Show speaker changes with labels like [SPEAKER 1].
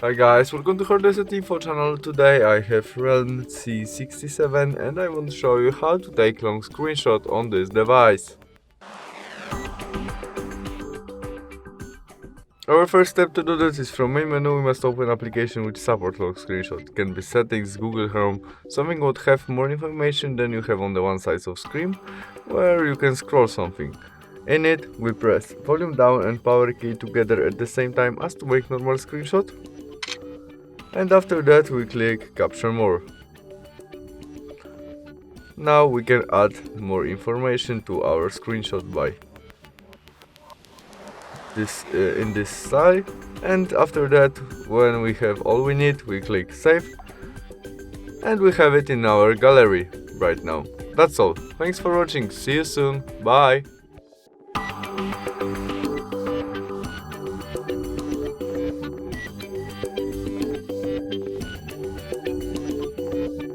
[SPEAKER 1] Hi guys, welcome to HardReset.Info channel. Today I have Realme C67 and I want to show you how to take long screenshot on this device. Our first step to do this is from main menu we must open application which support long screenshot. It can be settings, Google Chrome, something would have more information than you have on the one side of screen, where you can scroll something. In it, we press volume down and power key together at the same time as to make normal screenshot. And after that we click capture more. Now we can add more information to our screenshot by this in this style, and after that, when we have all we need, we click save and we have it in our gallery right now. That's all. Thanks for watching. See you soon. Bye.